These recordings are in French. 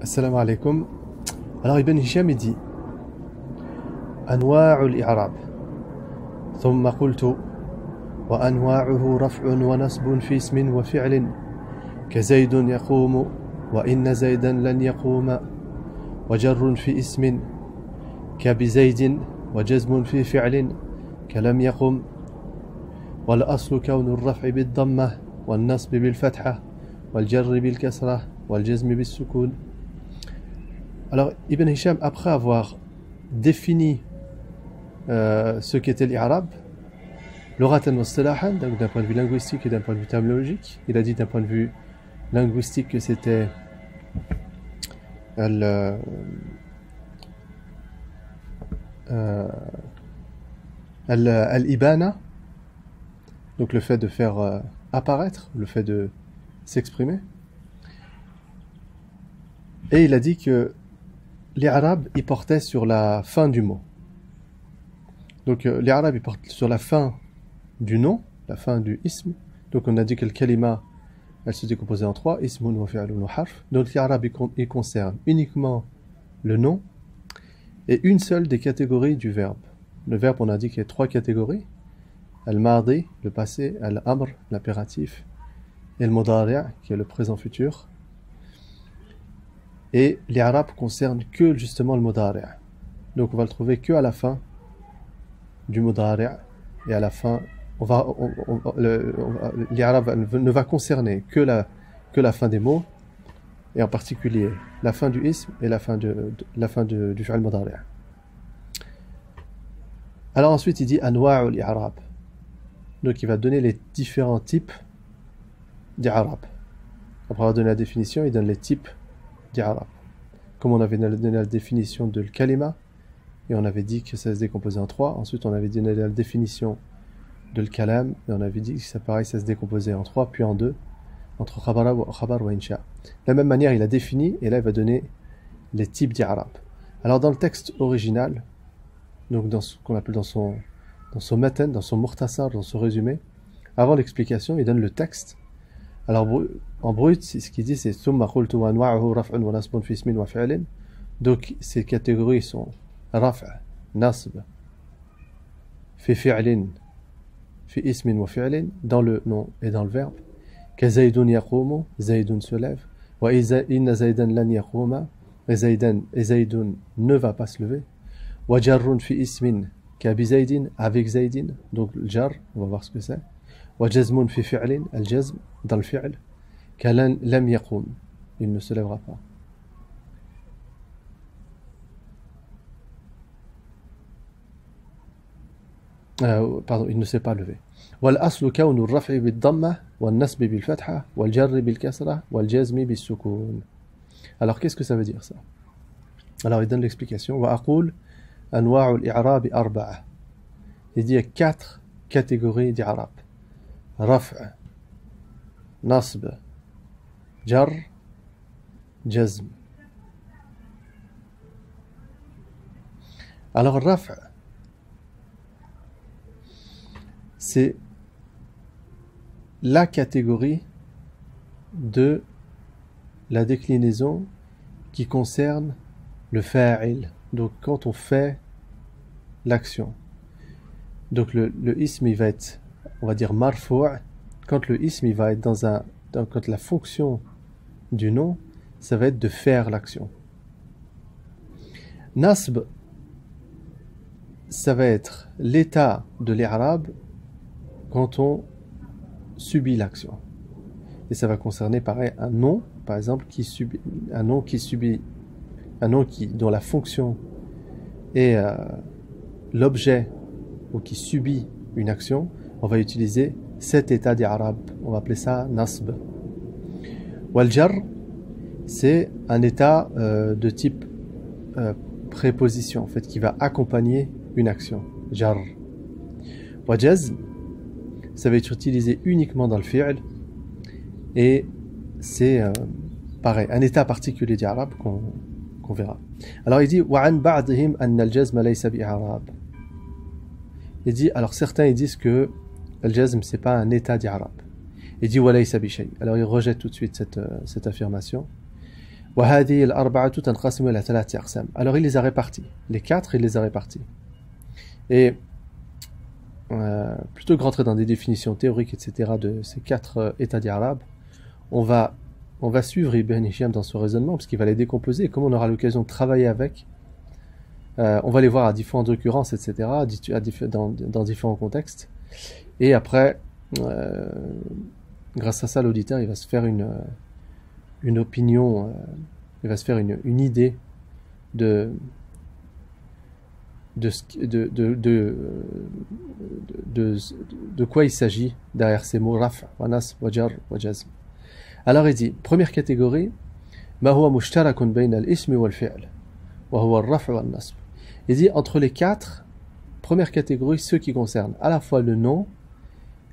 Assalamu alaikum. Alors Ibn Hisham il dit أنواع الإعراب ثم قلت وأنواعه رفع ونصب في اسم وفعل كزيد يقوم وإن زيدا لن يقوم وجر في اسم كبزيد وجزم في فعل كلم يقم والأصل كون الرفع بالضمة والنصب بالفتحة والجر بالكسرة والجزم بالسكون. Alors Ibn Hisham, après avoir défini ce qu'était l'Irab, l'oratan wa istilahan, donc d'un point de vue linguistique et d'un point de vue terminologique, il a dit d'un point de vue linguistique que c'était al-ibana, donc le fait de faire apparaître, le fait de s'exprimer. Et il a dit que l'Irab, il portait sur la fin du mot. Donc l'Irab, il porte sur la fin du nom, la fin du ism. Donc on a dit que le kalima, elle se décomposait en trois, ismun wa fi'lun wa harf. Donc l'Irab, il concerne uniquement le nom et une seule des catégories du verbe. Le verbe, on a dit qu'il y a trois catégories. Al-madi, le passé, al-amr, l'impératif, et le mudari', qui est le présent futur. Et l'Irab concerne que justement le mudari'. Donc on va le trouver que à la fin du mudari', et à la fin, l'Irab ne va concerner que la fin des mots, et en particulier la fin du ism et la fin du fi'l mudari'. Alors ensuite il dit anwa'u l'Irab. Donc il va donner les différents types d'Irab. Après avoir donné la définition, il donne les types d'Irab. Comme on avait donné la définition de kalima, et on avait dit que ça se décomposait en trois. Ensuite, on avait donné la définition de kalam, et on avait dit que ça, pareil, ça se décomposait en trois, puis en deux, entre khabar ou insha. De la même manière, il a défini, et là, il va donner les types d'Irab. Alors, dans le texte original, donc dans ce qu'on appelle dans son matan, dans son mukhtasar, dans son résumé, avant l'explication, il donne le texte. Alors, en brut, ce qu'il dit, c'est ثم قلت وأنواعه رفع ونصب في اسم وفعل. Donc, ces catégories sont رفع, nasb, في فعل, في اسم وفعل, dans le nom et dans le verbe. كزيد يقوم, زيد se lève. وإن زيدا لن يقوم, et زيد ne va pas se lever. وجر في اسم كبزيد, avec زيد, donc le jar, on va voir ce que c'est. وجزم في فعل, الجزم dans le fi'l, كلن لم يقوم, il ne se lèvera pas. Pardon, il ne s'est pas levé. والأصل كون الرفع بالضمة والنصب بالفتحة والجر بالكسرة والجزم بالسكون. Alors qu'est-ce que ça veut dire ça? Alors il donne l'explication. وأقول أنواع الإعراب أربعة. Il dit il y a quatre catégories d'Irab. رفع, نصب, جر, جزم. Alors رفع, c'est la catégorie de la déclinaison qui concerne le fa'il. Donc quand on fait l'action. Donc le ism il va être, on va dire marfou', quand le ism il va être quand la fonction du nom, ça va être de faire l'action. Nasb, ça va être l'état de l'Irab quand on subit l'action. Et ça va concerner pareil un nom, par exemple, dont la fonction est l'objet ou qui subit une action. On va utiliser cet état d'Irab. On va appeler ça nasb. Wal-jar, c'est un état de type préposition, en fait, qui va accompagner une action. Jar. Wajazm, ça va être utilisé uniquement dans le fi'l. Et c'est pareil, un état particulier d'Irab qu'on verra. Alors il dit وَعَنْ بَعْضِهِمْ أَنَّ الْجَزْمَ لَيْسَ بِإِعْرَابٍ. Il dit, alors certains ils disent que al-jazm c'est pas un état d'Irab. Il dit وَلَيْسَ بِشَيْءٍ. Alors il rejette tout de suite cette affirmation. وهذه الأربعة تنقسم إلى 3 أقسام. Alors il les a répartis. Les 4, il les a répartis. Et plutôt que rentrer dans des définitions théoriques, etc. de ces 4 états d'Arabe, on va suivre Ibn Hisham dans ce raisonnement, parce qu'il va les décomposer, et comme on aura l'occasion de travailler avec, on va les voir à différentes occurrences, etc., dans différents contextes. Et après, grâce à ça, l'auditeur, il va se faire une opinion, il va se faire une idée de quoi il s'agit derrière ces mots raf, wa nasb, wa jar, wa jazm. Alors il dit, première catégorie, ma huwa mushtarakun bayna al-ismi wal fi'l, wa huwa ar-raf' wa an-nasb. Il dit, entre les 4, première catégorie, ceux qui concernent à la fois le nom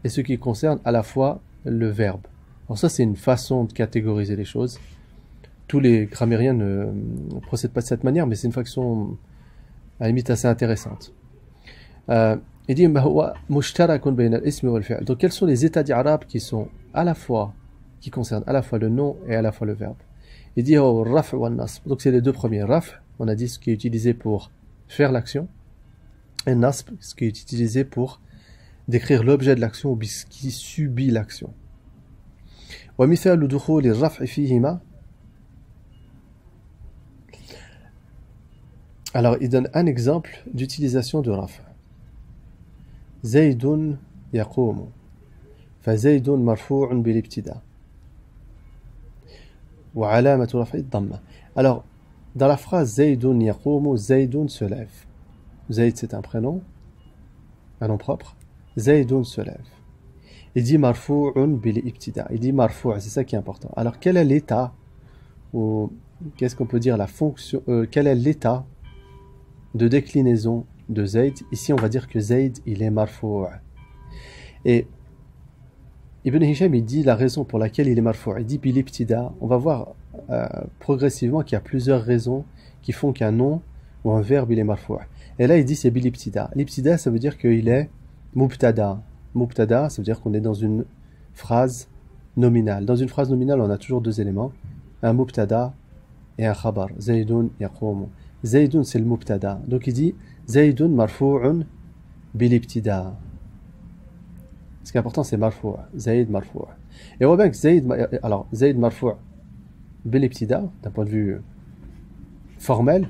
et ceux qui concernent à la fois le verbe. Alors ça, c'est une façon de catégoriser les choses. Tous les grammairiens ne procèdent pas de cette manière, mais c'est une façon à la limite assez intéressante. Il dit, donc quels sont les états d'Arabe qui concernent à la fois le nom et à la fois le verbe? Il dit, donc c'est les 2 premiers. Raf, on a dit ce qui est utilisé pour faire l'action, et nasb, ce qui est utilisé pour décrire l'objet de l'action ou ce qui subit l'action. ومثال دخول الرفع فيهما. Alors, il donne un exemple d'utilisation de raf'. زيد يقوم فزيد مرفوع بالابتداء وعلامة رفعه الضمة. Alors, dans la phrase زيد يقوم, زيد se lève. Zayd, c'est un prénom, un nom propre. زيد se lève. Il dit marfu'un bil ibtida. Il dit marfu', c'est ça qui est important. Alors quel est l'état, ou qu'est-ce qu'on peut dire la fonction, quel est l'état de déclinaison de Zayd? Ici on va dire que Zayd il est marfu'. Et Ibn Hisham il dit la raison pour laquelle il est marfu'. Il dit bil ibtida. On va voir progressivement qu'il y a plusieurs raisons qui font qu'un nom ou un verbe il est marfu'. Et là il dit c'est bil ibtida. L'ibtida ça veut dire qu'il est mubtada. Mubtada, ça veut dire qu'on est dans une phrase nominale. Dans une phrase nominale, on a toujours 2 éléments, un mubtada et un khabar. Zaydun yaqum. Zaydun, c'est le mubtada. Donc il dit Zaydun marfu'un bil ibtida. Ce qui est important, c'est marfu'. Zayd marfu'. Et on voit bien que Zayd marfu' bil ibtida, d'un point de vue formel,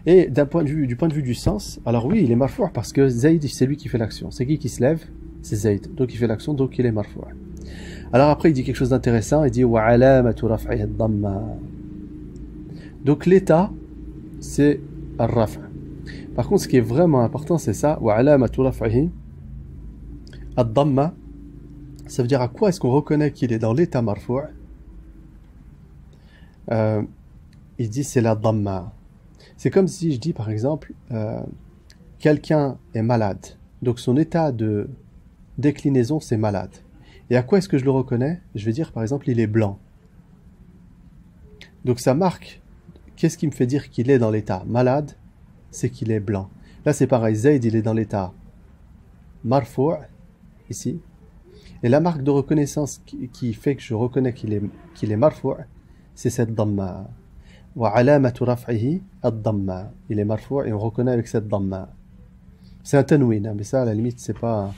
et du point de vue du sens, alors oui, il est marfu' parce que Zayd, c'est lui qui fait l'action. C'est qui se lève? C'est Zayd, donc il fait l'action, donc il est marfu'. Alors après il dit quelque chose d'intéressant, il dit wa alamatu raf'ihi ad-damma. Donc l'état c'est ar-raf'. Par contre ce qui est vraiment important c'est ça, wa alamatu raf'ihi ad-damma. Ça veut dire à quoi est-ce qu'on reconnaît qu'il est dans l'état marfu'? Il dit c'est la damma. C'est comme si je dis par exemple quelqu'un est malade, donc son état de déclinaison c'est malade. Et à quoi est-ce que je le reconnais? Je vais dire par exemple il est blanc. Donc ça marque, qu'est-ce qui me fait dire qu'il est dans l'état malade? C'est qu'il est blanc. Là c'est pareil, Zayd il est dans l'état marfu' ici. Et la marque de reconnaissance qui fait que je reconnais qu'il est marfu', c'est cette damma. Wa alamatu raf'ihi ad-damma. Il est marfu' et on reconnaît avec cette damma. C'est un tanwin, hein, mais ça à la limite c'est pas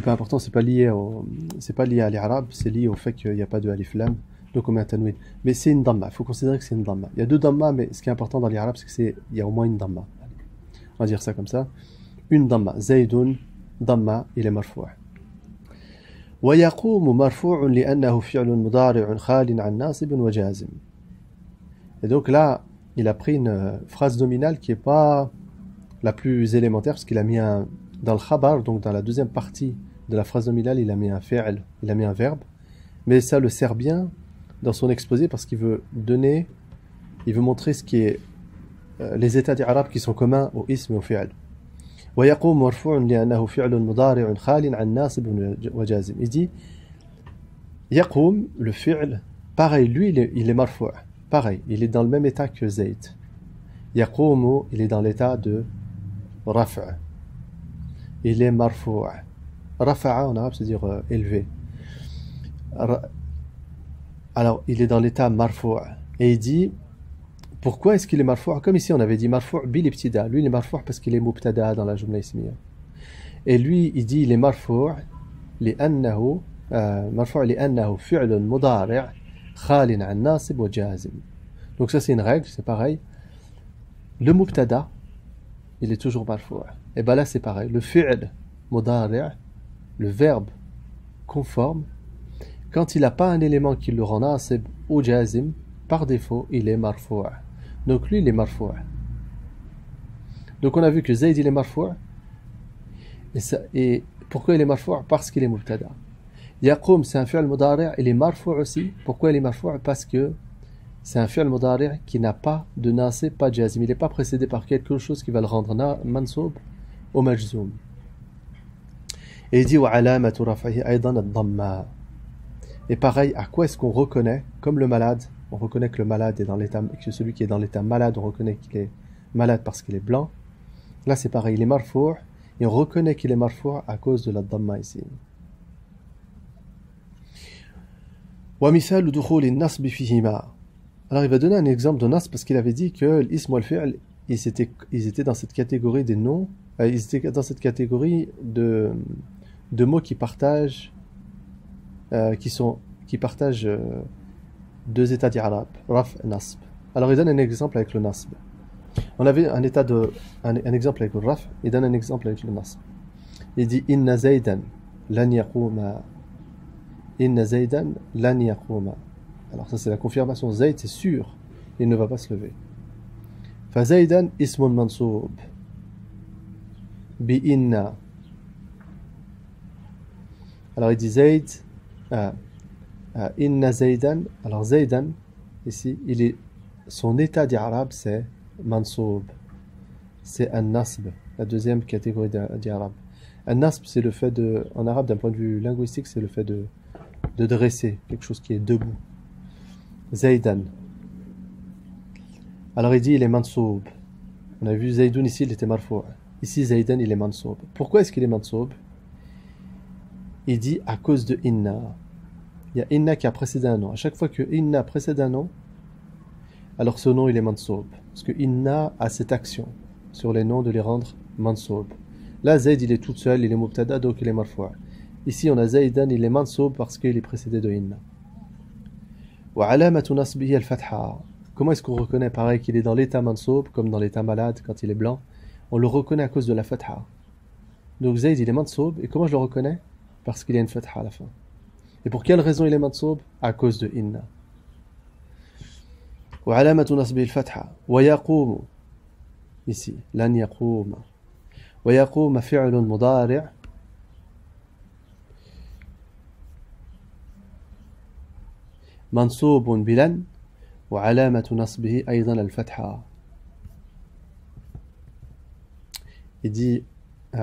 important, c'est pas lié à l'Arabe, c'est lié au fait qu'il n'y a pas de alif lam, donc on met un tanwin. Mais c'est une damma, il faut considérer que c'est une damma. Il y a 2 damma, mais ce qui est important dans l'Arabe, c'est qu'il y a au moins une damma. On va dire ça comme ça. Une damma. Zaydun, damma, il est marfu'. ويقوم مرفوع لأنه فعل مضارع خال عن ناصب وجازم. Et donc là, il a pris une phrase nominale qui n'est pas la plus élémentaire, parce qu'il a mis dans le khabar, donc dans la deuxième partie de la phrase nominale, il a mis un fi'l, il a mis un verbe, mais ça le sert bien dans son exposé parce qu'il veut montrer ce qui est les états d'Arabe qui sont communs au ism et au fi'l. ويقوم مرفوع لأنه فعل مضارع خال عن ناصب وجازم. Il dit يقوم, le fi'l, pareil, lui il est marfu', pareil, il est dans le même état que Zayd. يقوم, il est dans l'état de raf'. Il est marfu'. Rafa'a en arabe, c'est-à-dire élevé. Alors, il est dans l'état marfu'. Et il dit, pourquoi est-ce qu'il est marfou'? Comme ici on avait dit marfou' bil ibtida. Lui il est marfou' parce qu'il est mubtada dans la jumla ismiya. Et lui il dit il est marfou' لأنه مرفوع لأنه فعل مضارع خال عن ناصب وجازم. Donc ça c'est une règle, c'est pareil. Le mubtada, il est toujours marfou'. Et ben là c'est pareil. Le fi'l mudari', le verbe conforme, quand il n'a pas un élément qui le rend nasib ou jazim, par défaut il est marfou'. Donc lui il est marfou'. Donc on a vu que Zayd il est marfou'. Et pourquoi il est marfou'? Parce qu'il est mubtada. Yaqoum, c'est un fi'l mudari', il est marfou' aussi. Pourquoi il est marfou'? Parce que c'est un fi'l mudari' qui n'a pas de nasib, pas de jazim. Il n'est pas précédé par quelque chose qui va le rendre mansoub ou majzoum. Et il dit wa alamatu raf'ihi aydan ad-damma. Et pareil, à quoi est-ce qu'on reconnaît? Comme le malade, on reconnaît que le malade est dans l'état, que celui qui est dans l'état malade, on reconnaît qu'il est malade parce qu'il est blanc. Là c'est pareil, il est marfou' et on reconnaît qu'il est marfou' à cause de la damma ici. Alors il va donner un exemple de nas parce qu'il avait dit que l'ism ou le fi'l, ils étaient dans cette catégorie des noms, ils étaient dans cette catégorie de mots qui partagent, qui partagent deux états d'irab, raf et nasb. Alors il donne un exemple avec le nasb. On avait un exemple avec le raf, il donne un exemple avec le nasb. Il dit inna zaydan lan yaquma. Inna Zaydan lan yaquma. Alors ça c'est la confirmation. Zayd c'est sûr, il ne va pas se lever. Fa Zaydan ismun mansoub bi inna. Alors il dit Zayd inna Zaydan. Alors Zaydan ici, son état d'Arab c'est mansoub. C'est un nasb, la deuxième catégorie d'Arab. Un nasb c'est le fait de, en arabe d'un point de vue linguistique, c'est le fait de dresser, quelque chose qui est debout. Zaydan. Alors il dit il est mansoub. On a vu Zaydoun ici, il était marfou'. Ici Zaydan il est mansoub. Pourquoi est-ce qu'il est mansoub? Il dit à cause de inna. Il y a inna qui a précédé un nom. À chaque fois que inna précède un nom, alors ce nom il est mansoub. Parce que inna a cette action sur les noms de les rendre mansoub. Là Zayd il est tout seul, il est mubtada, donc il est marfou'. Ici, on a Zaydan, il est mansoub parce qu'il est précédé de inna. Wa alamatu nasbihi al-fatha. Comment est-ce qu'on reconnaît pareil qu'il est dans l'état mansoub, comme dans l'état malade quand il est blanc? On le reconnaît à cause de la fatha. Donc Zayd, il est mansoub, et comment je le reconnais? Parce qu'il y a une fatha à la fin. Et pour quelle raison il est mansoub? À cause de inna. Wa alamatu nasbihi al-fatha. Wa yaqumu. Ici, lan yaquma. Wa yaquma fi'lun mudari'. منصوب بلن وعلامة نصبه أيضا الفتحة. Il dit j'ai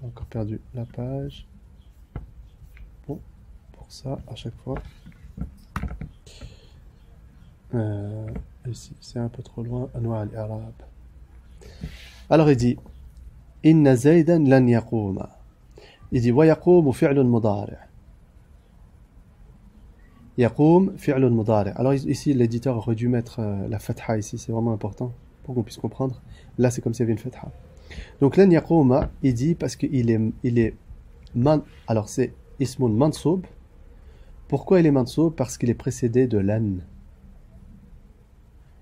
encore perdu la page. Bon, pour ça à chaque fois ici c'est un peu trop loin. أنواع الإعراب. Alors il dit إن زيدا لن يقوم. Il dit ويقوم فعل مضارع. يقوم فعل مضارع. Alors ici l'éditeur aurait dû mettre la fatha ici, c'est vraiment important pour qu'on puisse comprendre. Là c'est comme s'il y avait une fatha. Donc lan yaquma, il dit parce qu'il est alors c'est ismun mansoub. Pourquoi il est mansoub? Parce qu'il est précédé de lan.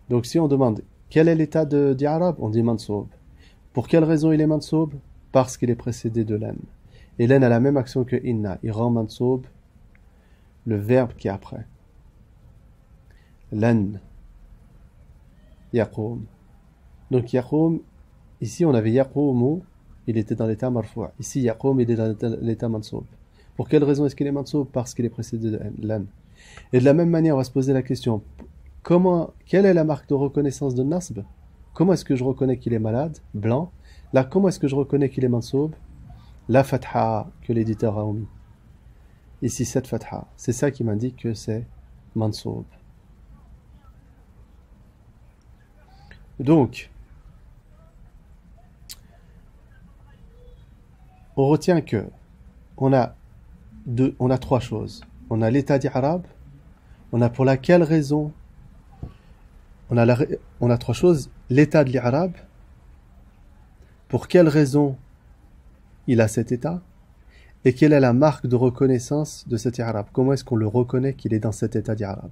Donc si on demande quel est l'état d'Arab, on dit mansoub. Pour quelle raison il est mansoub? Parce qu'il est précédé de lan. Et lan a la même action que inna. Il rend mansoub le verbe qui est après. Lan. Yaqoum. Donc yaqoum, ici on avait yaqoumu, il était dans l'état marfou'. Ici yaqoum, il est dans l'état mansoub. Pour quelle raison est-ce qu'il est mansoub? Parce qu'il est précédé de lan. Et de la même manière, on va se poser la question, quelle est la marque de reconnaissance de nasb? Comment est-ce que je reconnais qu'il est malade, blanc? Là, comment est-ce que je reconnais qu'il est mansoub? La fatha que l'éditeur a omis. Ici, cette fatha. C'est ça qui m'indique que c'est mansoub. Donc, on retient que on a trois choses. on a l'état d'Irab, on a pour laquelle raison, on a trois choses, l'état de l'Irab, pour quelle raison il a cet état, et quelle est la marque de reconnaissance de cet I'rab. Comment est-ce qu'on le reconnaît qu'il est dans cet état d'I'rab?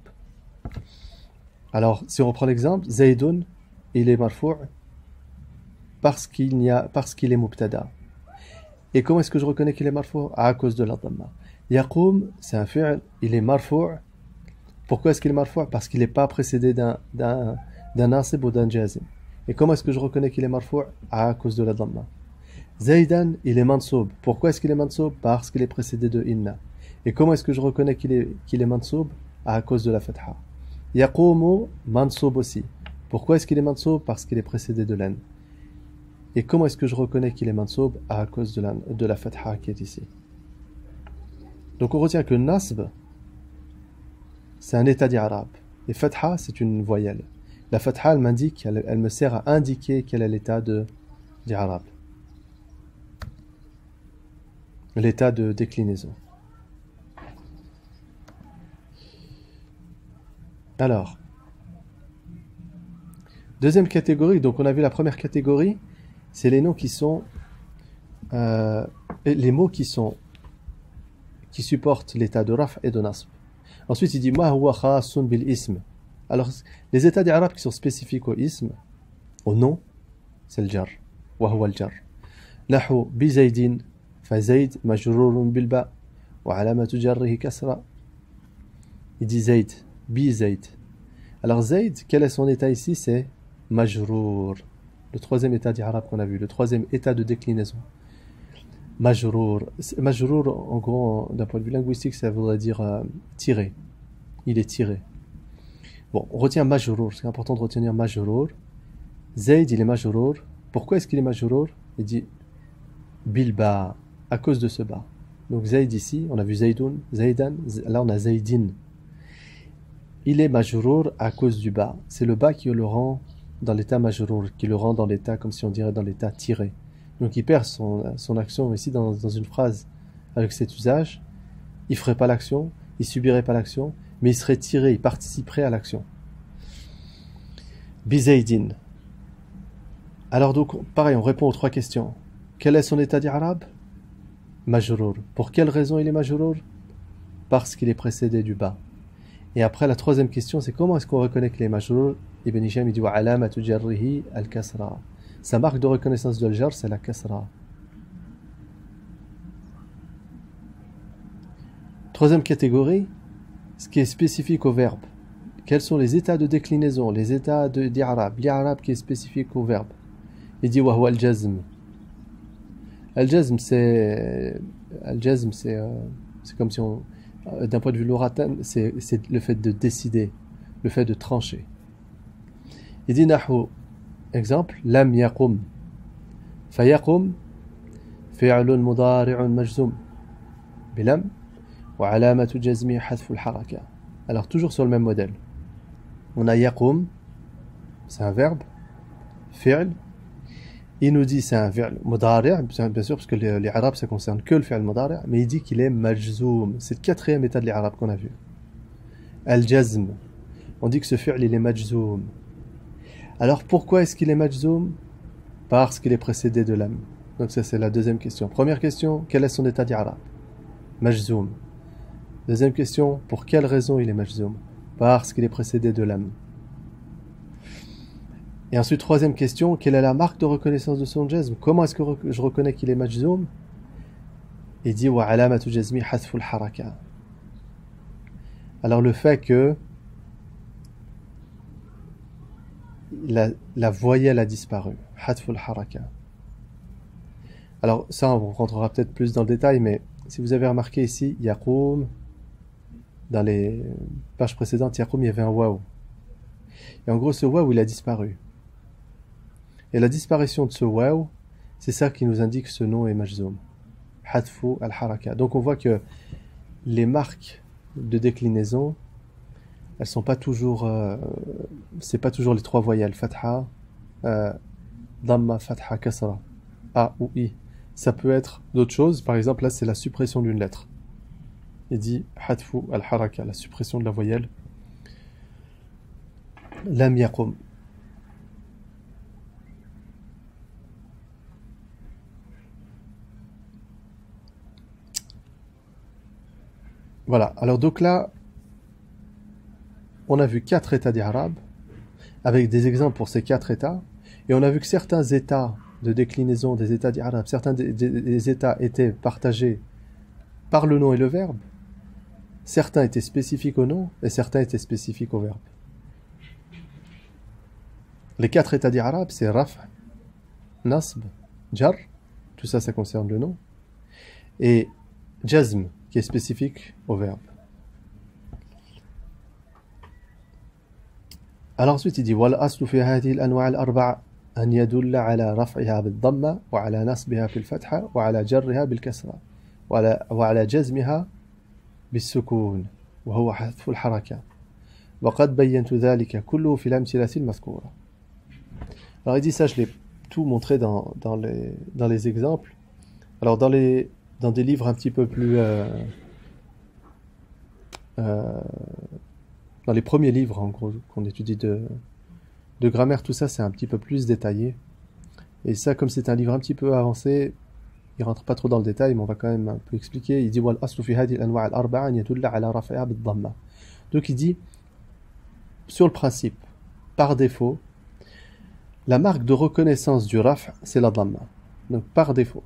Alors, si on reprend l'exemple, Zaydun, il est marfou' parce qu'il est mubtada. Et comment est-ce que je reconnais qu'il est marfou'? À cause de la dhamma. Yaqoum, c'est un fi'l, il est marfou'. Pourquoi est-ce qu'il est marfou'? Parce qu'il n'est pas précédé d'un nasib ou d'un jazim. Et comment est-ce que je reconnais qu'il est marfou'? À cause de la dhamma. Zaydan, il est mansoub. Pourquoi est-ce qu'il est mansoub? Parce qu'il est précédé de inna. Et comment est-ce que je reconnais qu'il est mansoub? À cause de la fatha. Yaqoumu, mansoub aussi. Pourquoi est-ce qu'il est mansoub? Parce qu'il est précédé de lan. Et comment est-ce que je reconnais qu'il est mansoub? À cause de la fatha qui est ici. Donc on retient que nasb, c'est un état d'Irab. Et fatha, c'est une voyelle. La fatha, elle m'indique, elle me sert à indiquer quel est l'état d'Irab. L'état de déclinaison. Alors, deuxième catégorie, donc on a vu la première catégorie, c'est les noms qui sont, les mots qui supportent l'état de raf et de nasb. Ensuite, il dit ma huwa khasun bil ism. Alors, les états d'Irab qui sont spécifiques au ism, au nom, c'est le jar. Wa huwa al jar. Nahu bi zaydin. فزيد مجرور بالباء وعلامة جره كسرة. Il dit Zayd, bi Zayd. Alors Zayd, quel est son état ici? C'est majrour. Le troisième état d'Irab qu'on a vu, le troisième état de déclinaison. Majrour. Majrour, en gros, d'un point de vue linguistique, ça voudrait dire tiré. Il est tiré. Bon, on retient majrour. C'est important de retenir majrour. Zayd, il est majrour. Pourquoi est-ce qu'il est majrour? Il dit bilba. À cause de ce bas. Donc Zayd ici, on a vu Zaydun, Zaydan, là on a Zaydin. Il est majrour à cause du bas. C'est le bas qui le rend dans l'état majrour, qui le rend dans l'état, comme si on dirait dans l'état tiré. Donc il perd son action ici dans une phrase avec cet usage. Il ferait pas l'action, il subirait pas l'action, mais il serait tiré, il participerait à l'action. Bizaydin. Alors donc, pareil, on répond aux trois questions. Quel est son état d'Irab? Majrour. Pour quelle raison il est majrour? Parce qu'il est précédé du bas. Et après, la troisième question, c'est comment est-ce qu'on reconnaît qu'il est majrour? Ibn Hisham, il dit wa alamatu jarrihi al-kasra. Sa marque de reconnaissance de al-jar, c'est la kasra. Troisième catégorie, ce qui est spécifique au verbe. Quels sont les états de déclinaison, les états d'Irab? L'Irab qui est spécifique au verbe. Il dit wa huwa al-jazm. Al-jazm, c'est comme si on, d'un point de vue loratin, c'est le fait de décider, le fait de trancher. Il dit nahu, exemple, lam yaqum. Fayaqum, fi'lun mudari'un majzum. Bilam, wa alamatu jazmi hadfu al-haraka. Alors, toujours sur le même modèle. On a yaqum, c'est un verbe, fi'l. Il nous dit c'est un fi'l mudari', bien sûr, parce que les arabes ça concerne que le fi'l mudari', mais il dit qu'il est majzoum. C'est le quatrième état de l'arabe qu'on a vu. Al-jazm. On dit que ce fi'l il est majzoum. Alors pourquoi est-ce qu'il est majzoum? Parce qu'il est précédé de lam. Donc ça c'est la deuxième question. Première question, quel est son état d'arabe? Majzoum. Deuxième question, pour quelle raison il est majzoum? Parce qu'il est précédé de lam. Et ensuite, troisième question, quelle est la marque de reconnaissance de son jazm? Comment est-ce que je reconnais qu'il est majzoum? Il dit wa alamatu jazmi hadfu al-haraka. Alors le fait que la voyelle a disparu, hadfu al-haraka. Alors ça, on rentrera peut-être plus dans le détail, mais si vous avez remarqué ici, yaqoum, dans les pages précédentes, yaqoum, il y avait un waouh. Et en gros, ce waouh, il a disparu. Et la disparition de ce waouh, c'est ça qui nous indique que ce nom est majzoum. Hadfu al-haraka. Donc on voit que les marques de déclinaison, elles sont pas toujours, c'est pas toujours les trois voyelles. Fatha, dhamma, fatha, kasra, a ou i. Ça peut être d'autres choses. Par exemple, là, c'est la suppression d'une lettre. il dit hadfu al-haraka, la suppression de la voyelle. Lam yaqum. Voilà, alors donc là, on a vu 4 états d'Arab, avec des exemples pour ces 4 états, et on a vu que certains états de déclinaison des états d'Arab, certains des états étaient partagés par le nom et le verbe, certains étaient spécifiques au nom, et certains étaient spécifiques au verbe. Les 4 états d'Arab, c'est Raf', Nasb, Jar, tout ça, ça concerne le nom, et Jazm, qui est spécifique au verbe. Alors ensuite il dit وَالْأَصْلُ فِي هَذِهِ الْأَنْوَاعِ الْأَرْبَعِ أَنْ يَدُلَّ عَلَى رَفْعِهَا بِالضَّمَّةِ وعلى نصبها بالفتحة وعلى جرها بالكسرة وعلى جزمها بالسكون وهو حذف الحركة وقد بينت ذلك كله في الأمثلة المذكورة. Alors il dit ça, je l'ai tout montré dans les exemples. Alors dans des livres un petit peu plus dans les premiers livres en gros qu'on étudie de grammaire, tout ça c'est un petit peu plus détaillé, et ça, comme c'est un livre un petit peu avancé, il rentre pas trop dans le détail, mais on va quand même un peu expliquer. Il dit wal aslu fi hadhihi al-anwa' al-arba'a an yadulla ala raf'iha bid-damma. Donc il dit, sur le principe, par défaut, la marque de reconnaissance du raf' c'est la damma. Donc par défaut.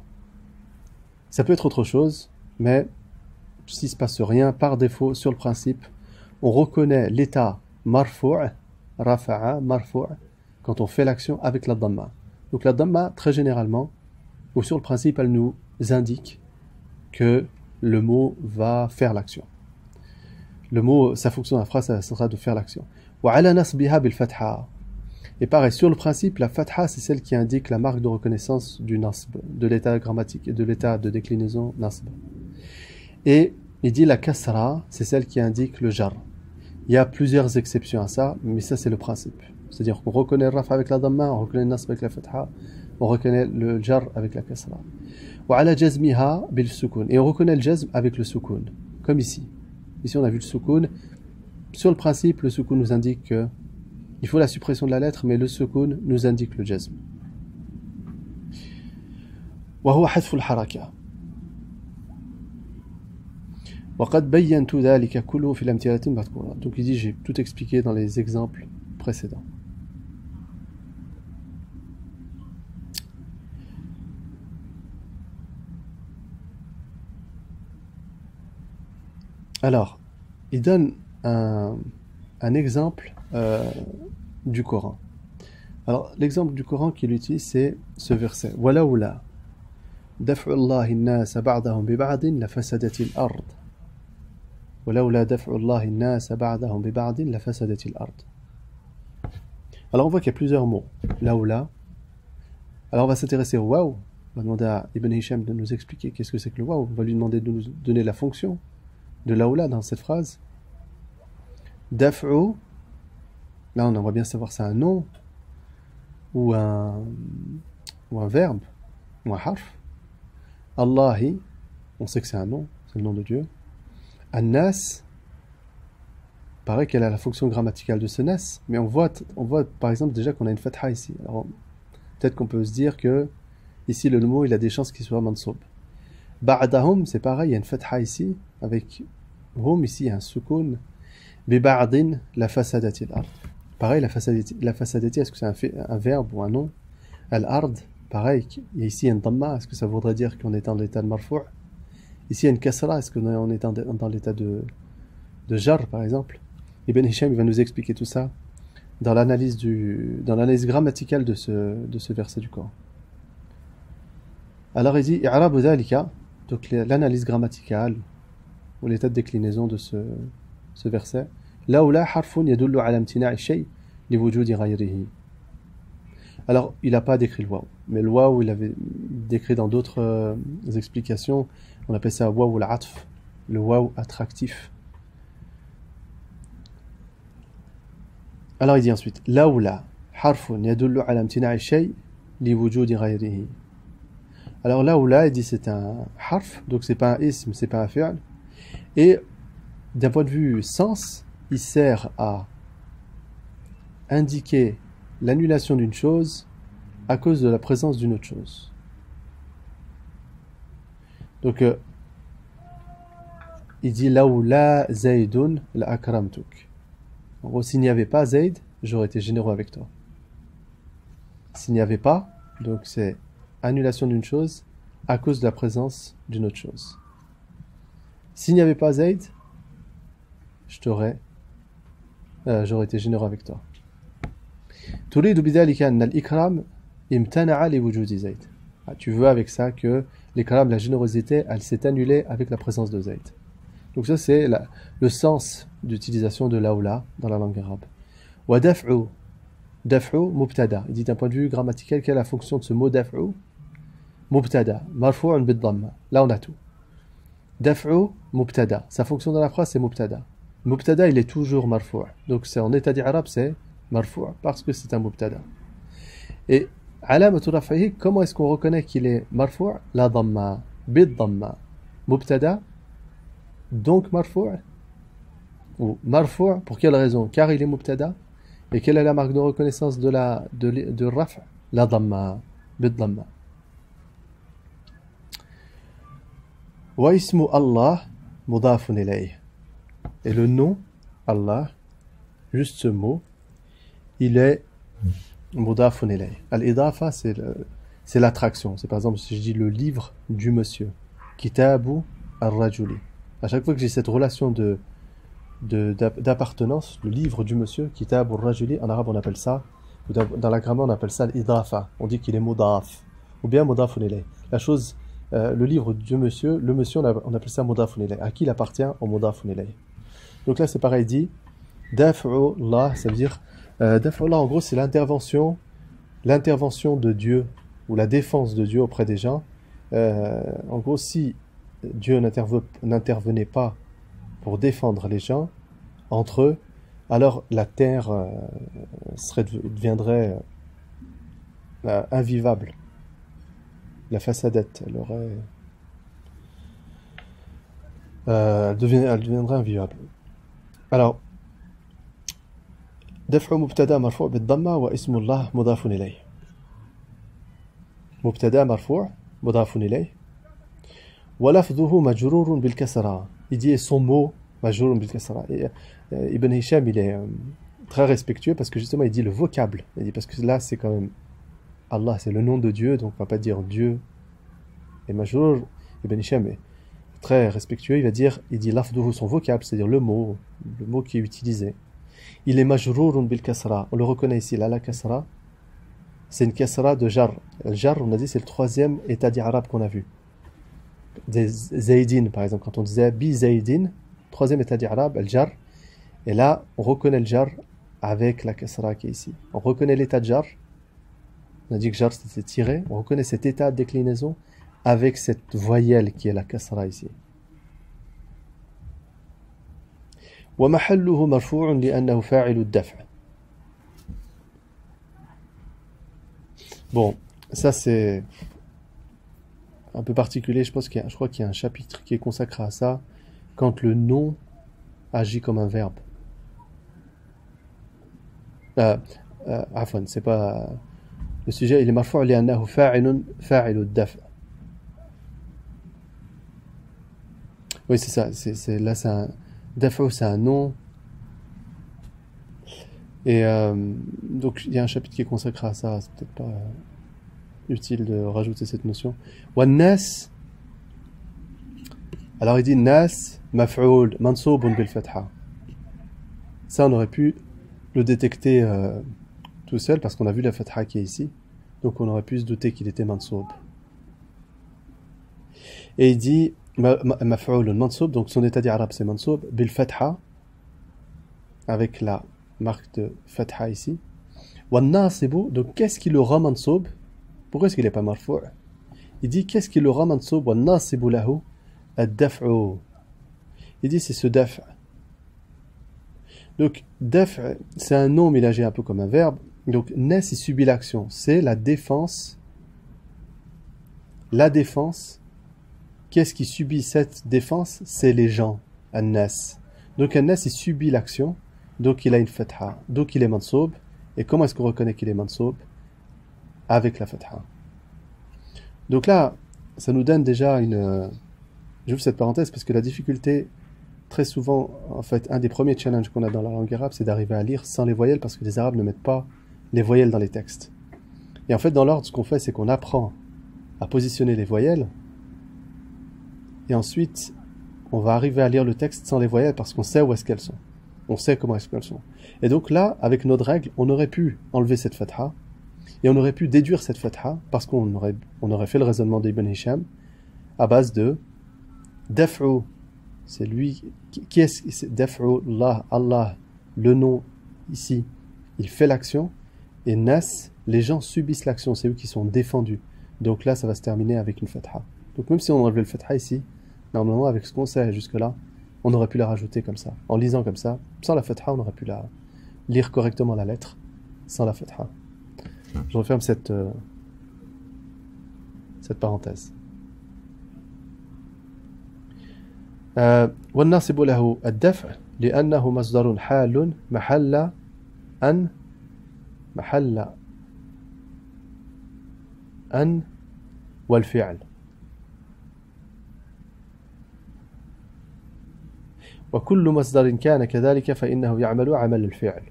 Ça peut être autre chose, mais s'il ne se passe rien, par défaut, sur le principe, on reconnaît l'état marfou', rafa'a, marfou', quand on fait l'action avec la damma. Donc la damma, très généralement, ou sur le principe, elle nous indique que le mot va faire l'action. Le mot, sa fonction de la phrase, ça sera de faire l'action. وَعَلَى نَصْبِهَا بِالْفَتْحَةِ. Et pareil, sur le principe, la fatha, c'est celle qui indique la marque de reconnaissance du nasb, de l'état grammatique et de l'état de déclinaison nasb. Et il dit la kasra, c'est celle qui indique le jar. Il y a plusieurs exceptions à ça, mais ça c'est le principe. C'est-à-dire qu'on reconnaît le raf avec la damma, on reconnaît le nasb avec la fatha, on reconnaît le jar avec la kasra. وَعَلَى جَزْمِهَا بِالسُّكُونِ. Et on reconnaît le jazm avec le soukoun, comme ici. Ici on a vu le soukoun. Sur le principe, le soukoun nous indique que il faut la suppression de la lettre, mais le soukoun nous indique le jazm. وهو حذف الحركة. وقد بينت ذلك كله في الأمثلة المذكورة. Donc il dit, j'ai tout expliqué dans les exemples précédents. Alors, il donne un exemple du Coran. Alors, l'exemple du Coran qu'il utilise, c'est ce verset. وَلَوْلَا دَفْعُ اللَّهِ النَّاسَ بَعْضَهُمْ بِبَعْضٍ لَفَسَدَتِ الْأَرْضِ وَلَوْلَا دَفْعُ اللَّهِ النَّاسَ بَعْضَهُمْ بِبَعْضٍ لَفَسَدَتِ الْأَرْضِ. Alors, on voit qu'il y a plusieurs mots. Laoula. Alors, on va s'intéresser au waouh. On va demander à Ibn Hisham de nous expliquer qu'est-ce que c'est que le waouh. On va lui demander de nous donner la fonction de laoula dans cette phrase. Daf'u. Là, on aimerait bien savoir si c'est un nom ou un verbe ou un harf. Allahi, on sait que c'est un nom, c'est le nom de Dieu. An-nas, pareil qu'elle a la fonction grammaticale de ce nas, mais on voit par exemple déjà qu'on a une fatha ici. Alors peut-être qu'on peut se dire que ici le mot il a des chances qu'il soit mansoub. Ba'dahum, c'est pareil, il y a une fatha ici, avec hum ici, il y a un soukoun. Bi ba'din la fasadati al-ard. Pareil, la fasadati, est-ce que c'est un verbe ou un nom? Al-ard, pareil, ici il y a une damma, est-ce que ça voudrait dire qu'on est dans l'état de marfou'? Ici il y a une kasra, est-ce qu'on est dans l'état de jar par exemple? Ibn Hisham il va nous expliquer tout ça dans l'analyse grammaticale de ce verset du Coran. Alors il dit i'rabu dhalika, donc l'analyse grammaticale ou l'état de déclinaison de ce verset. Laoula harfun yadullu ala imtina'i shay li wujudi ghayrihi. Alors il n'a pas décrit le waouh, mais le waouh il avait décrit dans d'autres explications, on appelle ça waouh al-atf, le waouh attractif. Alors il dit ensuite laoula harfun yadullu ala imtina'i shay li wujudi ghayrihi. Alors laoula il dit c'est un harf, donc c'est pas un ism, c'est pas un fi'l, Et d'un point de vue sens, il sert à indiquer l'annulation d'une chose à cause de la présence d'une autre chose. Donc, il dit Laoula Zaydun la akramtuk. En gros, s'il n'y avait pas Zayd, j'aurais été généreux avec toi. S'il n'y avait pas, donc c'est annulation d'une chose à cause de la présence d'une autre chose. S'il n'y avait pas Zayd, j'aurais été généreux avec toi. تريد بذلك أن الإكرام امتنع لوجود زيد. Tu veux avec ça que l'ikram, la générosité, elle s'est annulée avec la présence de Zayd. Donc ça c'est le sens d'utilisation de laoula dans la langue arabe. Wa daf'u. Daf'u mubtada. Il dit d'un point de vue grammatical quelle est la fonction de ce mot daf'u? Mubtada. Marfu'un bid-dhamma. Là on a tout. Daf'u mubtada. Sa fonction dans la phrase c'est mubtada. Mubtada il est toujours marfu'. Donc c'est en état d'arabe c'est marfu' parce que c'est un mubtada. Et alamatu raf'ihi, comment est-ce qu'on reconnaît qu'il est marfu'? La dhamma. Bid-dhamma. Mubtada. Donc marfu' ou marfu' pour quelle raison? Car il est mubtada. Et quelle est la marque de reconnaissance de raf'? La dhamma. Bid-dhamma. Wa ismu Allah mudafun ilayh. Et le nom Allah, juste ce mot, il est mudafun ilayh. Al-idafa c'est l'attraction. C'est par exemple si je dis le livre du monsieur. Kitabu ar-rajuli. À chaque fois que j'ai cette relation d'appartenance, le livre du monsieur, Kitabu ar-rajuli, en arabe on appelle ça, ou dans la grammaire on appelle ça l'idafa. On dit qu'il est mudaf. Ou bien mudafun ilayh. La chose, le livre du monsieur, le monsieur on appelle ça mudafun ilayh. À qui il appartient? Au mudafun ilayh. Donc là c'est pareil dit. Daf'u Allah, ça veut dire daf'u Allah en gros c'est l'intervention de Dieu ou la défense de Dieu auprès des gens. En gros si Dieu n'intervenait pas pour défendre les gens entre eux, alors la terre deviendrait invivable. La façadette, elle deviendrait invivable. Alors, دفع مبتدا مرفوع بالضمة واسم الله مضاف إليه. مبتدا مرفوع مضاف إليه ولفظه مجرور بالكسرة. Il dit son mot مجرور بالكسرة. Ibn Hisham il est très respectueux parce que justement il dit le vocable. Il dit parce que là c'est quand même Allah, c'est le nom de Dieu, donc on va pas dire Dieu. Et majrur, Ibn Hisham est très respectueux, il dit lafduhu, son vocable, c'est-à-dire le mot qui est utilisé. Il est majrourun bil kasra. On le reconnaît ici, là la kasra, c'est une kasra de jar. Le jar, on a dit, c'est le troisième état d'arabe qu'on a vu. Des zaydin, par exemple, quand on disait bi zaydin, troisième état d'arabe, le jar. Et là, on reconnaît le jar avec la kasra qui est ici. On reconnaît l'état de jar. On a dit que jar c'était tiré. On reconnaît cet état de déclinaison avec cette voyelle qui est la kasra ici. ومحله مرفوع لأنه فاعل الدفع. Bon, ça c'est un peu particulier, je crois qu'il y a un chapitre qui est consacré à ça, quand le nom agit comme un verbe. Afwan, c'est pas le sujet, il est marfou' لأنه فاعل الدفع. Oui, c'est ça, là c'est un daf'u, c'est un nom. Et donc il y a un chapitre qui est consacré à ça, c'est peut-être pas utile de rajouter cette notion. Wa nas, alors il dit nas maf'oul mansoubun bil fatha. Ça on aurait pu le détecter tout seul parce qu'on a vu la fatha qui est ici, donc on aurait pu se douter qu'il était mansoub. Et il dit maf'oul mansoub, donc son état d'arabe c'est mansoub bil fatha, avec la marque de fatha ici. Wa nasibu, donc qu'est-ce qui le rend mansoub? Pourquoi est-ce qu'il n'est pas marfou'? Il dit qu'est-ce qui le rend mansoub? Wa nasibu lahu ad-daf'u. Il dit c'est ce daf'. Donc daf' c'est un nom mélangé un peu comme un verbe. Donc nas il subit l'action, c'est la défense qu'est-ce qui subit cette défense? C'est les gens, An-Nas. Donc An-Nas, il subit l'action, donc il a une fatha, donc il est mansoub. Et comment est-ce qu'on reconnaît qu'il est mansoub? Avec la fatha. Donc là, ça nous donne déjà une... J'ouvre cette parenthèse parce que la difficulté, très souvent, en fait, un des premiers challenges qu'on a dans la langue arabe, c'est d'arriver à lire sans les voyelles parce que les Arabes ne mettent pas les voyelles dans les textes. Et en fait, dans l'ordre, ce qu'on fait, c'est qu'on apprend à positionner les voyelles et ensuite, on va arriver à lire le texte sans les voyelles parce qu'on sait où est-ce qu'elles sont. On sait comment est-ce qu'elles sont. Et donc là, avec notre règle, on aurait pu enlever cette fatha et on aurait pu déduire cette fatha parce qu'on aurait fait le raisonnement d'Ibn Hisham à base de daf'u. C'est lui qui est daf'u Allah, Allah, le nom ici, il fait l'action et nas, les gens subissent l'action, c'est eux qui sont défendus. Donc là, ça va se terminer avec une fatha. Donc même si on enlevait le fatha ici, normalement, avec ce qu'on sait jusque-là, on aurait pu la rajouter comme ça. En lisant comme ça, sans la fatha, on aurait pu la lire correctement la lettre, sans la fatha. Je referme cette parenthèse. والناصب له الدفع لأنه مصدر حال محل أن والفعل وكل مصدر كان كذلك فإنه يعمل عمل الفعل.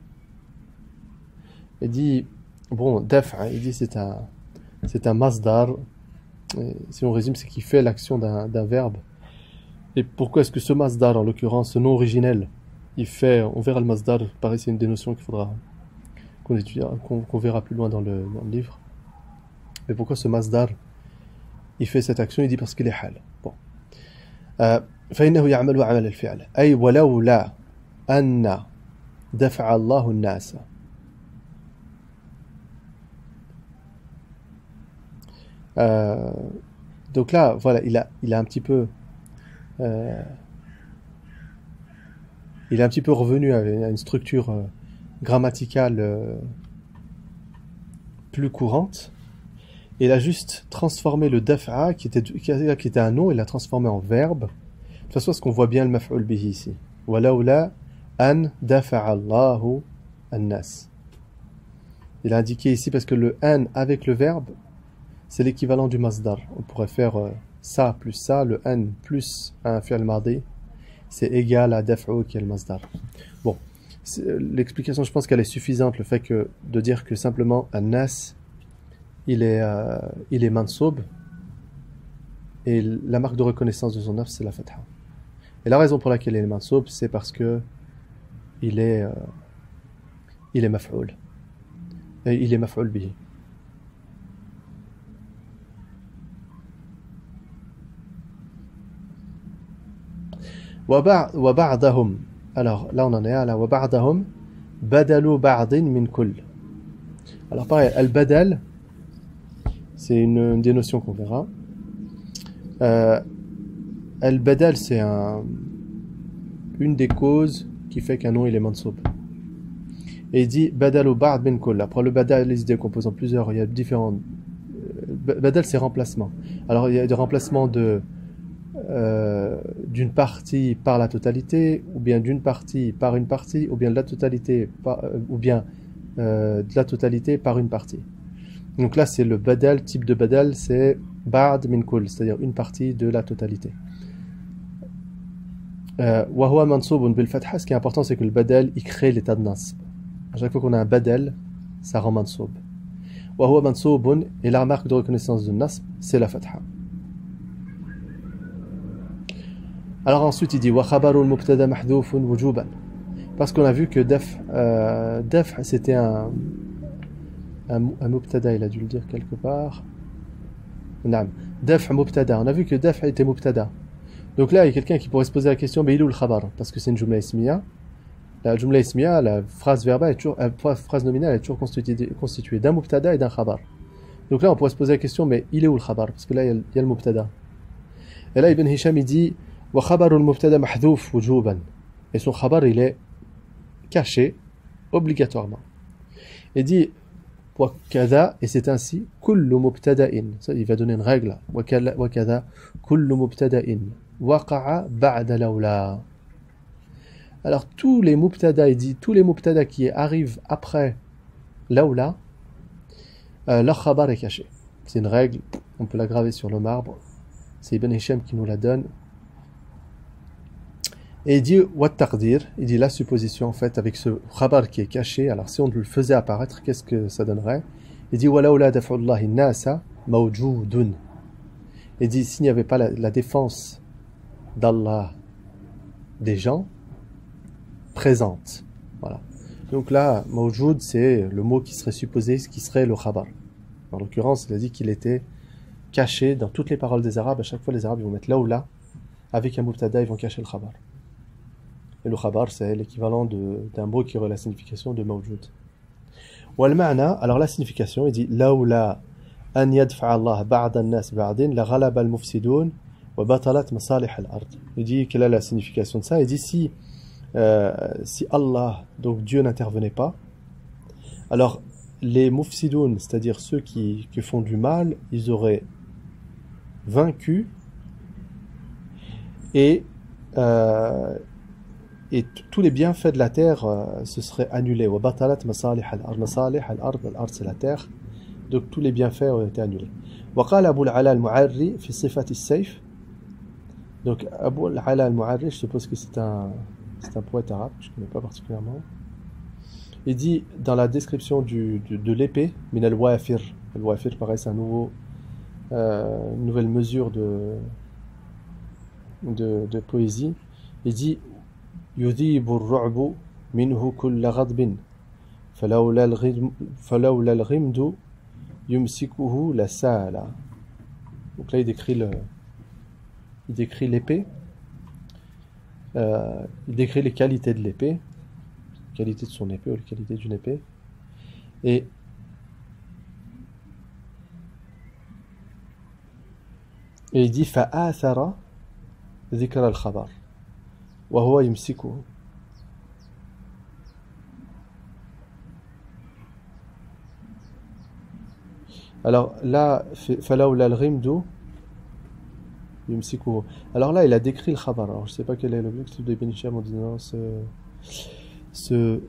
Il dit, bon, daf'a, il dit c'est un masdar, si on résume, c'est qu'il fait l'action d'un verbe. Et pourquoi est-ce que ce masdar, en l'occurrence, ce nom originel, il fait, on verra le masdar, pareil, c'est une des notions qu'il faudra qu'on étudiera, qu'on verra plus loin dans le livre. Mais pourquoi ce masdar, il fait cette action? Il dit parce qu'il est hal. Bon. فإنه يعمل عمل الفعل أي ولولا أن دفع الله الناس. Donc là, voilà, il a un petit peu il est un petit peu revenu à une structure grammaticale plus courante. Et il a juste transformé le daf'a, qui était un nom, il l'a transformé en verbe. De toute façon, est-ce qu'on voit bien le maf'ul bihi ici? Walaoula an dafa'a Allahu an-nas. Il a indiqué ici parce que le an avec le verbe, c'est l'équivalent du masdar. On pourrait faire ça plus ça, le an plus un fi'l mardi, c'est égal à daf'u qui est le masdar. Bon, l'explication, je pense qu'elle est suffisante, le fait de dire que simplement an-nas, il est mansoub, et la marque de reconnaissance de son œuvre, c'est la fatha. Et la raison pour laquelle il est mansoub, c'est parce que il est maf'oul. Et il est maf'oul bihi. وبعضهم, alors là on en est à la وبعضهم بدل بعض من كل. Alors pareil, al-badal, c'est une des notions qu'on verra. Al-badal, c'est une des causes qui fait qu'un nom il est mansoub. Et il dit badalu ba'd min kull. Après le badal, il se décompose en plusieurs, il y a différents. Badal, c'est remplacement. Alors il y a des remplacements d'une partie par la totalité, ou bien d'une partie par une partie, ou bien de la totalité de la totalité par une partie. Donc là, c'est le badal, type de badal, c'est ba'd min kull, c'est-à-dire une partie de la totalité. Wa huwa mansoubun bil fatha. Ce qui est important, c'est que le badal, il crée l'état de nasb. À chaque fois qu'on a un badal, ça rend mansoub. Wa huwa mansoubun, et la marque de reconnaissance de nasb, c'est la fatha. Alors ensuite, il dit wa khabarul mubtada mahdhufun wujuban. Parce qu'on a vu que daf c'était un mubtada, il a dû le dire quelque part. Naam, daf mubtada. On a vu que daf était mubtada. Donc là, il y a quelqu'un qui pourrait se poser la question, mais il est où le khabar? Parce que c'est une jumla ismiya. La jumla ismiya, la phrase verbale, phrase nominale est toujours constituée d'un mubtada et d'un khabar. Donc là, on pourrait se poser la question, mais il est où le khabar? Parce que là, il y a le mubtada. Et là, Ibn Hisham, il dit wa khabarul mubtada mahdhouf wujuban. Et son khabar, il est caché obligatoirement. Il dit وكذا, et c'est ainsi, كل مبتدأ, ça il va donner une règle, وكذا كل مبتدأ وقع بعد لولا. Alors tous les mubtada, il dit tous les mubtada qui arrivent après lawla, leur khabar est caché. C'est une règle, on peut la graver sur le marbre. C'est Ibn Hisham qui nous la donne. Et il dit wa taqdir, il dit la supposition en fait avec ce khabar qui est caché. Alors si on le faisait apparaître, qu'est-ce que ça donnerait? Il dit wa lawla daf'ullahi nasa mawjudun. Il dit s'il n'y avait pas la défense d'Allah des gens présente. Voilà. Donc là, mawjoud, c'est le mot qui serait supposé, ce qui serait le khabar. En l'occurrence, il a dit qu'il était caché dans toutes les paroles des Arabes. À chaque fois, les Arabes ils vont mettre là ou là. Avec un mubtada, ils vont cacher le khabar. Et le khabar, c'est l'équivalent d'un mot qui aurait la signification de mawjoud. Wal ma'na, alors la signification, il dit là ou là, an yadfa'a Allah ba'da an-nas ba'din, la ghalaba al-mufsidun, wa batalat masalih al-ard. Il dit quelle est la signification de ça? Il dit si Allah, donc Dieu n'intervenait pas, alors les mufsidoun, c'est-à-dire ceux qui font du mal, ils auraient vaincu et tous les bienfaits de la terre se seraient annulés. Wa batalat masalih al-ard. Masalih al-ard, al-ard c'est la terre, donc tous les bienfaits ont été annulés. Wa qala Abu al-Ala al-Mu'arri fi sifat as-sayf. Donc Abu al-Ala al-Mu'arri, je suppose que c'est un poète arabe, je ne connais pas particulièrement. Il dit dans la description de l'épée, min al-wafir. Al-wafir, pareil, c'est une nouvelle mesure de poésie. Il dit yudhibu ar-ru'bu minhu kulla ghadbin falawla al-ghimdu yumsikuhu la sala. Donc là il décrit l'épée. Il décrit les qualités de l'épée, les qualités de son épée ou les qualités d'une épée. Et il dit fa'athara dhikra al-khabar wa huwa yumsikuhu. Alors là, falawla al-ghimdu yumsikuhu. Alors là, il a décrit le khabar. Alors je ne sais pas quel est l'objectif de Ibn Hisham en disant ce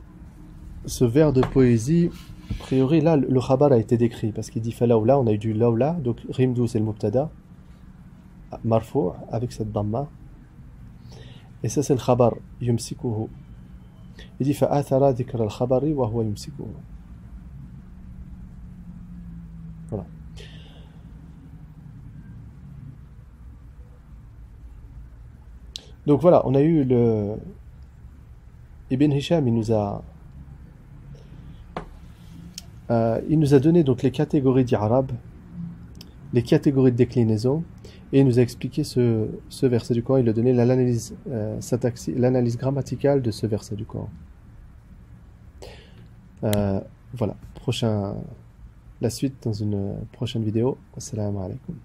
vers de poésie. A priori, là, le khabar a été décrit parce qu'il dit falawla, on a eu du lawla, donc rimdu c'est le mubtada, marfou avec cette damma. Et ça, c'est le khabar, yumsikuhu. Il dit fa'athara dhikra al-khabari wa huwa yumsikuhu. Voilà. Donc voilà, on a eu Ibn Hisham, il nous a donné donc les catégories d'Arabes, les catégories de déclinaison, et il nous a expliqué ce verset du Coran. Il a donné l'analyse grammaticale de ce verset du Coran. Voilà, la suite dans une prochaine vidéo. Assalamu alaikum.